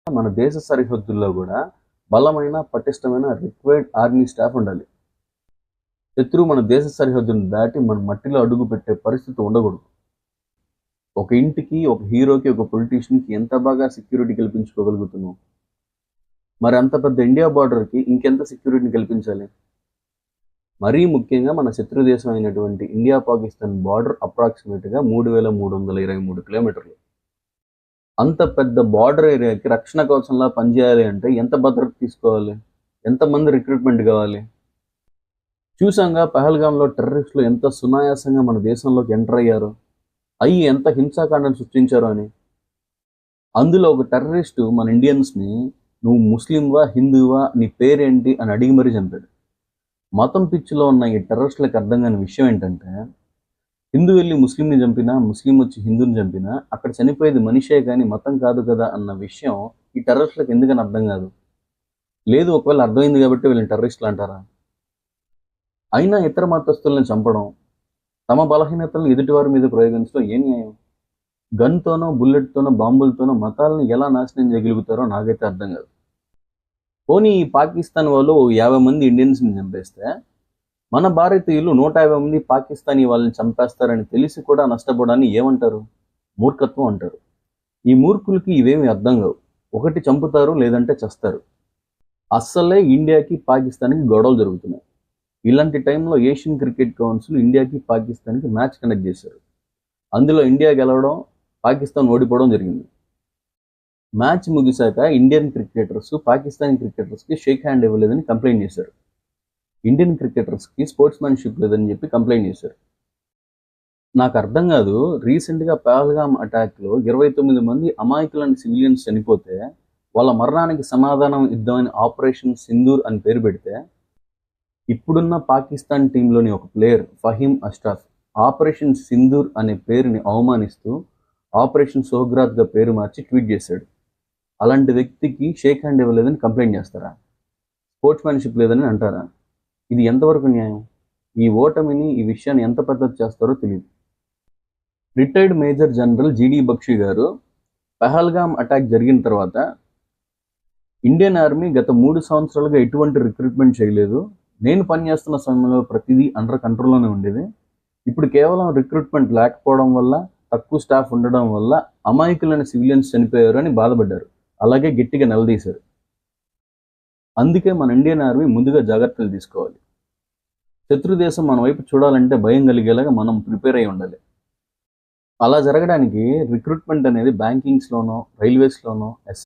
మన దేశ సరిహద్దుల్లో కూడా బలమైన పటిష్టమైన రిక్వైర్డ్ ఆర్మీ స్టాఫ్ ఉండాలి. శత్రువు మన దేశ సరిహద్దును దాటి మన మట్టిలో అడుగు పెట్టే పరిస్థితి ఉండకూడదు. ఒక ఇంటికి, ఒక హీరోకి, ఒక పొలిటీషియన్కి ఎంత బాగా సెక్యూరిటీ కల్పించుకోగలుగుతున్నాం, మరి అంత పెద్ద ఇండియా బార్డర్కి ఇంకెంత సెక్యూరిటీని కల్పించాలి? మరీ ముఖ్యంగా మన శత్రు దేశం అయినటువంటి ఇండియా పాకిస్తాన్ బార్డర్ అప్రాక్సిమేట్గా 3323 కిలోమీటర్లు. అంత పెద్ద బార్డర్ ఏరియాకి రక్షణ కవచంలా పనిచేయాలి అంటే ఎంత భద్రత తీసుకోవాలి? ఎంతమంది రిక్రూట్మెంట్ కావాలి? చూసాంగా పహల్గామ్లో టెర్రరిస్టులు ఎంత సునాయాసంగా మన దేశంలోకి ఎంటర్ అయ్యారు, అయ్యి ఎంత హింసాకాండం సృష్టించారు అని. అందులో ఒక టెర్రరిస్టు మన ఇండియన్స్ని నువ్వు ముస్లింవా హిందువా నీ పేరేంటి అని అడిగి మరీ చంపాడు. మతం పిచ్చిలో ఉన్న ఈ టెర్రరిస్టులకు అర్థం కాని విషయం ఏంటంటే, హిందూ వెళ్ళి ముస్లింని చంపినా, ముస్లిం వచ్చి హిందూని చంపినా అక్కడ చనిపోయేది మనిషే కానీ మతం కాదు కదా అన్న విషయం ఈ టెర్రరిస్టులకు ఎందుకని అర్థం కాదు. లేదు, ఒకవేళ అర్థమైంది కాబట్టి వీళ్ళని టెర్రరిస్టులు అంటారా? అయినా ఇతర మతస్థులను చంపడం, తమ బలహీనతలను ఎదుటివారి మీద ప్రయోగించడం ఏ న్యాయం? గన్తోనో, బుల్లెట్తోనో, బాంబులతోనో మతాలను ఎలా నాశనం చేయగలుగుతారో నాకైతే అర్థం కాదు. పోనీ ఈ పాకిస్తాన్ వాళ్ళు 50 మంది ఇండియన్స్ని చంపేస్తే, మన భారతీయులు 150 మంది పాకిస్తానీ వాళ్ళని చంపేస్తారని తెలిసి కూడా నష్టపోవడాన్ని ఏమంటారు? మూర్ఖత్వం అంటారు. ఈ మూర్ఖులకి ఇవేమి అర్థం కావు. ఒకటి చంపుతారు, లేదంటే చస్తారు. అస్సలే ఇండియాకి పాకిస్తాన్కి గొడవలు జరుగుతున్నాయి. ఇలాంటి టైంలో ఏషియన్ క్రికెట్ కౌన్సిల్ ఇండియాకి పాకిస్తాన్కి మ్యాచ్ కండక్ట్ చేశారు. అందులో ఇండియా గెలవడం, పాకిస్తాన్ ఓడిపోవడం జరిగింది. మ్యాచ్ ముగిశాక ఇండియన్ క్రికెటర్స్ పాకిస్తానీ క్రికెటర్స్కి షేక్ హ్యాండ్ ఇవ్వలేదని కంప్లైంట్ చేశారు. ఇండియన్ క్రికెటర్స్కి స్పోర్ట్స్మెన్షిప్ లేదని చెప్పి కంప్లైంట్ చేశారు. నాకు అర్థం కాదు, రీసెంట్గా పహల్గామ్ అటాక్లో 29 మంది అమాయకులైన సివిలియన్స్ చనిపోతే వాళ్ళ మరణానికి సమాధానం ఇద్దామని ఆపరేషన్ సింధూర్ అని పేరు పెడితే, ఇప్పుడున్న పాకిస్తాన్ టీంలోని ఒక ప్లేయర్ ఫహీమ్ అష్రఫ్ ఆపరేషన్ సింధూర్ అనే పేరుని అవమానిస్తూ ఆపరేషన్ సోగ్రాత్గా పేరు మార్చి ట్వీట్ చేశాడు. అలాంటి వ్యక్తికి షేక్ హ్యాండ్ ఇవ్వలేదని కంప్లైంట్ చేస్తారా? స్పోర్ట్స్మెన్షిప్ లేదని అంటారా? ఇది ఎంతవరకు న్యాయం? ఈ ఓటమిని, ఈ విషయాన్ని ఎంత పెద్దది చేస్తారో తెలియదు. రిటైర్డ్ మేజర్ జనరల్ జీడీ బక్షి గారు పహల్గామ్ అటాక్ జరిగిన తర్వాత ఇండియన్ ఆర్మీ గత 3 సంవత్సరాలుగా ఎటువంటి రిక్రూట్మెంట్ చేయలేదు, నేను పనిచేస్తున్న సమయంలో ప్రతిదీ అండర్ కంట్రోల్లోనే ఉండేది, ఇప్పుడు కేవలం రిక్రూట్మెంట్ లేకపోవడం వల్ల, తక్కువ స్టాఫ్ ఉండడం వల్ల అమాయకులైన సివిలియన్స్ చనిపోయారు అని బాధపడ్డారు. అలాగే గట్టిగా నిలదీశారు. అందుకే మన ఇండియన్ ఆర్మీ ముందుగా జాగ్రత్తలు తీసుకోవాలి. శత్రు దేశం మన వైపు చూడాలంటే భయం కలిగేలాగా మనం ప్రిపేర్ అయి ఉండాలి. అలా జరగడానికి రిక్రూట్మెంట్ అనేది బ్యాంకింగ్స్లోనో, రైల్వేస్లోనో,